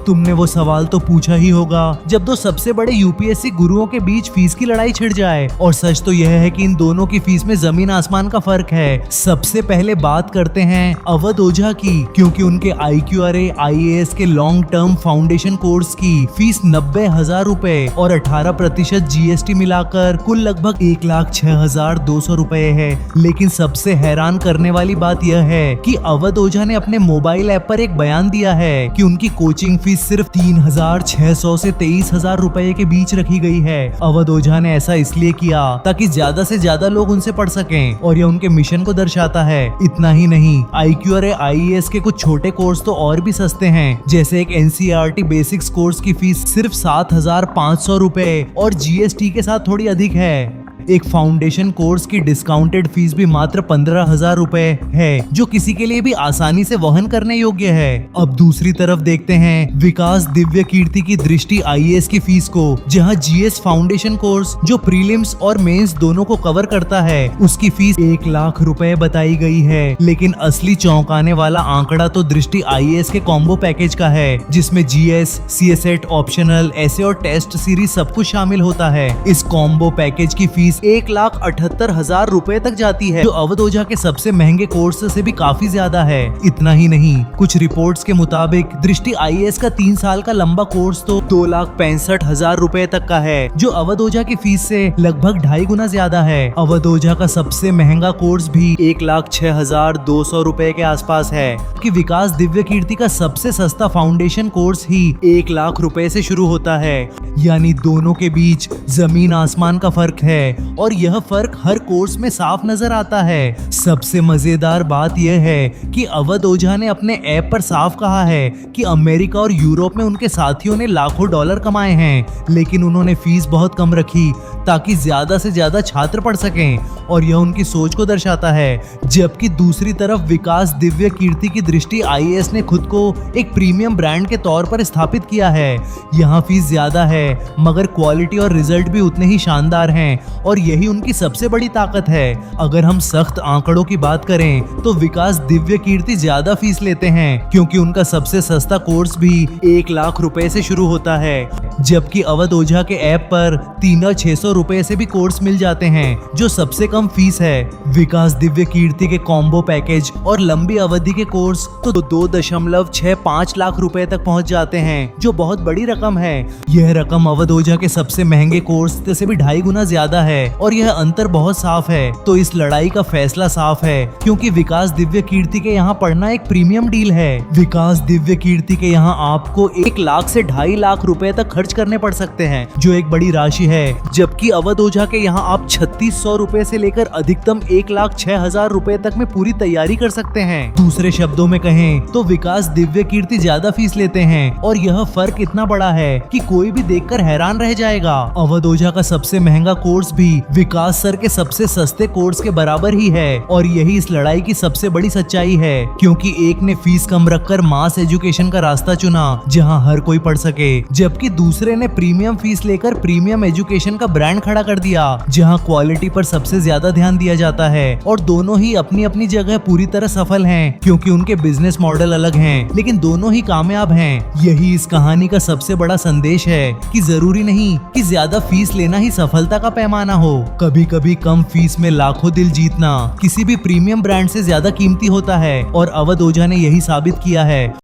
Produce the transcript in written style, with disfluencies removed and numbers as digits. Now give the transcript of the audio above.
तुमने वो सवाल तो पूछा ही होगा जब दो सबसे बड़े यूपीएससी गुरुओं के बीच फीस की लड़ाई छिड़ जाए। और सच तो यह है कि इन दोनों की फीस में जमीन आसमान का फर्क है। सबसे पहले बात करते हैं अवध ओझा की, क्योंकि उनके IQRA IAS के लॉन्ग टर्म फाउंडेशन कोर्स की फीस 90,000 रुपए और 18% GST मिलाकर कुल लगभग 1,06,200 रुपए है। लेकिन सबसे हैरान करने वाली बात यह है कि अवध ओझा ने अपने मोबाइल ऐप पर एक बयान दिया है कि उनकी कोचिंग फीस सिर्फ 3,600 से 23,000 रुपए के बीच रखी गई है। अवध ओझा ने ऐसा इसलिए किया ताकि ज्यादा से ज्यादा लोग उनसे पढ़ सकें और यह उनके मिशन को दर्शाता है। इतना ही नहीं, IQRA IAS के कुछ छोटे कोर्स तो और भी सस्ते हैं, जैसे एक NCERT बेसिक्स कोर्स की फीस सिर्फ 7,500 रुपए और GST के साथ थोड़ी अधिक है। एक फाउंडेशन कोर्स की डिस्काउंटेड फीस भी मात्र 15,000 रुपए है, जो किसी के लिए भी आसानी से वहन करने योग्य है। अब दूसरी तरफ देखते हैं विकास दिव्य कीर्ति की दृष्टि IAS की फीस को, जहां GS फाउंडेशन कोर्स जो प्रीलिम्स और मेंस दोनों को कवर करता है, उसकी फीस 1 लाख रुपए बताई गई है। लेकिन असली चौंकाने वाला आंकड़ा तो दृष्टि IAS के कॉम्बो पैकेज का है, जिसमें GS, CSET, ऑप्शनल, ऐसे और टेस्ट सीरीज सब कुछ शामिल होता है। इस कॉम्बो पैकेज की फीस 1,78,000 रुपए तक जाती है, जो अवध ओझा के सबसे महंगे कोर्स से भी काफी ज्यादा है। इतना ही नहीं, कुछ रिपोर्ट्स के मुताबिक दृष्टि IAS का 3 साल का लंबा कोर्स तो 2,65,000 रुपए तक का है, जो अवध ओझा की फीस से लगभग 2.5 गुना ज्यादा है। अवध ओझा का सबसे महंगा कोर्स भी 1,06,200 रुपए के आसपास है, कि विकास दिव्य कीर्ति का सबसे सस्ता फाउंडेशन कोर्स ही 1 लाख रुपए से शुरू होता है। यानी दोनों के बीच जमीन आसमान का फर्क है, और यह फर्क हर कोर्स में साफ नजर आता है। सबसे मजेदार बात यह है कि अवध ओझा ने अपने ऐप पर साफ कहा है कि अमेरिका और यूरोप में उनके साथियों ने लाखों डॉलर कमाए हैं, लेकिन उन्होंने फीस बहुत कम रखी ताकि ज्यादा से ज्यादा छात्र पढ़ सकें, और यह उनकी सोच को दर्शाता है। जबकि दूसरी तरफ विकास दिव्य कीर्ति की दृष्टि IAS ने खुद को एक प्रीमियम ब्रांड के तौर पर स्थापित किया है। यहाँ फीस ज्यादा है, मगर क्वालिटी और रिजल्ट भी उतने ही शानदार हैं, और यही उनकी सबसे बड़ी ताकत है। अगर हम सख्त आंकड़ों की बात करें तो विकास दिव्य कीर्ति ज्यादा फीस लेते हैं, क्योंकि उनका सबसे सस्ता कोर्स भी 1 लाख रुपए से शुरू होता है, जबकि अवध ओझा के ऐप पर 3,600 रुपए से भी कोर्स मिल जाते हैं, जो सबसे कम फीस है। विकास दिव्य कीर्ति के कॉम्बो पैकेज और लंबी अवधि के कोर्स तो 2.65 लाख रुपए तक पहुंच जाते हैं, जो बहुत बड़ी रकम है। यह रकम अवध ओझा के सबसे महंगे कोर्स से भी 2.5 गुना ज्यादा है, और यह अंतर बहुत साफ है। तो इस लड़ाई का फैसला साफ है, क्योंकि विकास दिव्य कीर्ति के यहाँ पढ़ना एक प्रीमियम डील है। विकास दिव्य कीर्ति के यहाँ आपको 1 लाख से 2.5 लाख रुपए तक खर्च करने पड़ सकते हैं, जो एक बड़ी राशि है। जबकि अवध ओझा के यहाँ आप 3,600 रुपए से लेकर अधिकतम 1,06,000 रुपए तक में पूरी तैयारी कर सकते हैं। दूसरे शब्दों में कहें तो विकास दिव्य कीर्ति ज्यादा फीस लेते हैं, और यह फर्क इतना बड़ा है कि कोई भी देखकर हैरान रह जाएगा। अवध ओझा का सबसे महंगा कोर्स भी विकास सर के सबसे सस्ते कोर्स के बराबर ही है, और यही इस लड़ाई की सबसे बड़ी सच्चाई है, क्योंकि एक ने फीस कम रखकर मास एजुकेशन का रास्ता चुना जहां हर कोई पढ़ सके, जबकि दूसरे ने प्रीमियम फीस लेकर प्रीमियम एजुकेशन का ब्रांड खड़ा कर दिया, जहां क्वालिटी पर सबसे ज्यादा ध्यान दिया जाता है। और दोनों ही अपनी अपनी जगह पूरी तरह सफल हैं, क्योंकि उनके बिजनेस मॉडल अलग हैं, लेकिन दोनों ही कामयाब हैं। यही इस कहानी का सबसे बड़ा संदेश है कि जरूरी नहीं कि ज्यादा फीस लेना ही सफलता का पैमाना हो। कभी कभी कम फीस में लाखों दिल जीतना किसी भी प्रीमियम ब्रांड से ज्यादा कीमती होता है, और अवध ओझा ने यही साबित किया है।